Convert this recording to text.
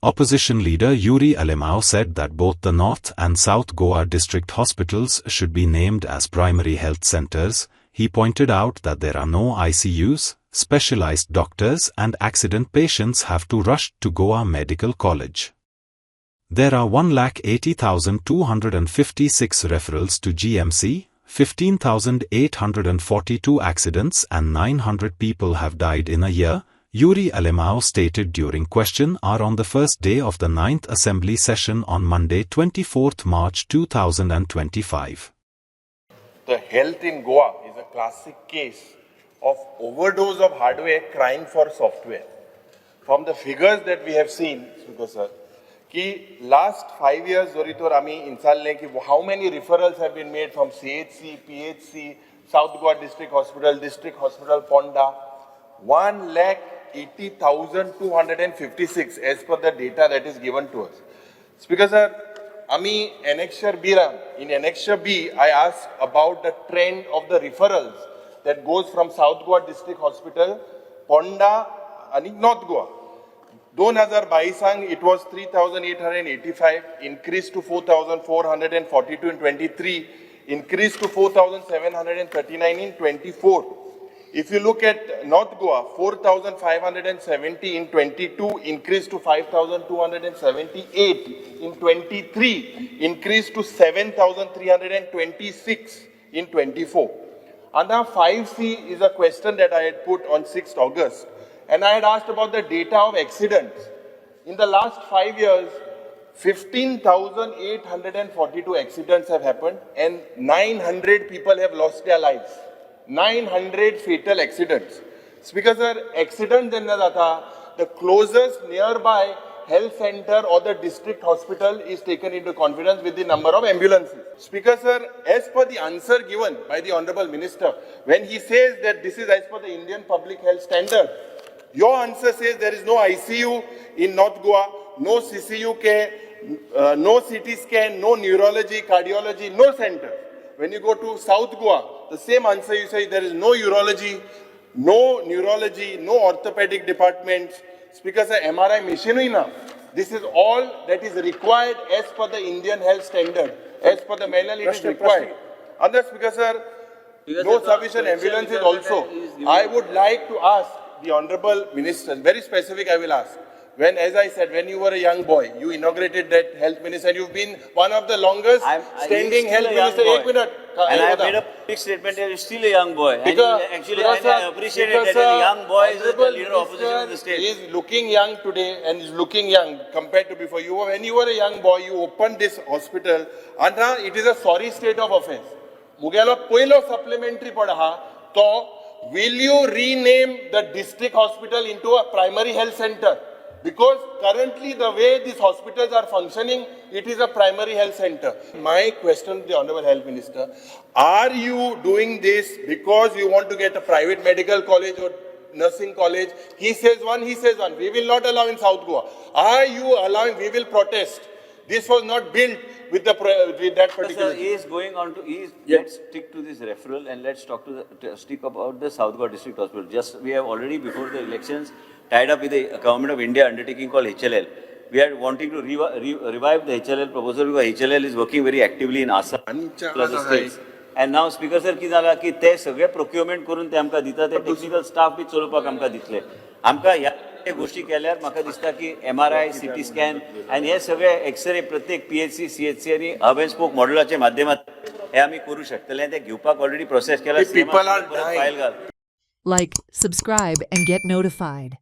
Opposition leader Yuri Alemão said that both the North and South Goa district hospitals should be named as primary health centers. He pointed out that there are no ICUs, specialized doctors and accident patients have to rush to Goa Medical College. There are 1,80,256 referrals to GMC, 15,842 accidents and 900 people have died in a year, Yuri Alemão stated during question hour on the first day of the 9th Assembly session on Monday 24 March 2025. The health in Goa is a classic case of overdose of hardware crying for software. From the figures that we have seen, sir, कि last 5 years जोरीतोर आमी इंसाल्ले कि how many referrals have been made from CHC, PHC, South Goa District Hospital Ponda, 1,80,256 as per the data that is given to us. Speaker sir, Ami Annexure B, in Annexure B, I asked about the trend of the referrals that goes from South Goa District Hospital, Ponda, and North Goa. 2022 it was 3,885, increased to 4,442 in 23, increased to 4,739 in 24. If you look at North Goa, 4,570 in 22, increased to 5,278 in 23, increased to 7,326 in 24. And now 5C is a question that I had put on 6th August. And I had asked about the data of accidents. In the last 5 years, 15,842 accidents have happened and 900 people have lost their lives. 900 fatal accidents. Speaker sir, accident jenna jata, the closest nearby health center or the district hospital is taken into confidence with the number of ambulances. Speaker sir, as per the answer given by the Honorable Minister, when he says that this is as per the Indian Public Health Standard, your answer says there is no ICU in North Goa, no CCU care, no CT scan, no neurology, cardiology, no center. When you go to South Goa, the same answer you say there is no urology, no neurology, no orthopedic departments. Speaker sir, MRI machine enough. This is all that is required as per the Indian health standard, as per the manual it is required. And the Speaker sir, no sufficient ambulances also. I would like to ask the Honorable Minister, very specific I will ask. When, as I said, when you were a young boy, you inaugurated that health minister and you've been one of the longest standing health minister. And I made a big statement, you're still a young boy. And actually, I appreciate it that a young boy is the leader of opposition in the state. He is looking young today and is looking young compared to before. When you were a young boy, you opened this hospital and now it is a sorry state of affairs. Mugelo poilo supplementary padaha, to will you rename the district hospital into a primary health center? Because currently the way these hospitals are functioning, it is a primary health center. My question to the Honorable Health Minister, are you doing this because you want to get a private medical college or nursing college? He says one, he says one. We will not allow in South Goa. Are you allowing? We will protest. This was not built with that particular. Sir, he is going on to, let's stick to this referral and let's talk to stick about the South Goa District Hospital. We have already before the elections tied up with the Government of India undertaking called HLL. We are wanting to revive the HLL proposal because HLL is working very actively in Assam plus the states. And now Speaker sir, ki zala ki te sagre procurement करून ते आमका दिता ते technical staff B चलोवपाक आमका दितले. आमका ह्या गोष्टी केल्यार म्हाका दिसता की MRI, CT scan and हे सगळे X-ray प्रत्येक PHC, CHC आणि hub and spoke मॉडेलाच्या माध्यमातून हे आम्ही करू शकतले आणि ते घेवपाक ऑलरेडी प्रोसेस केला. People are dying. Like, subscribe and get notified.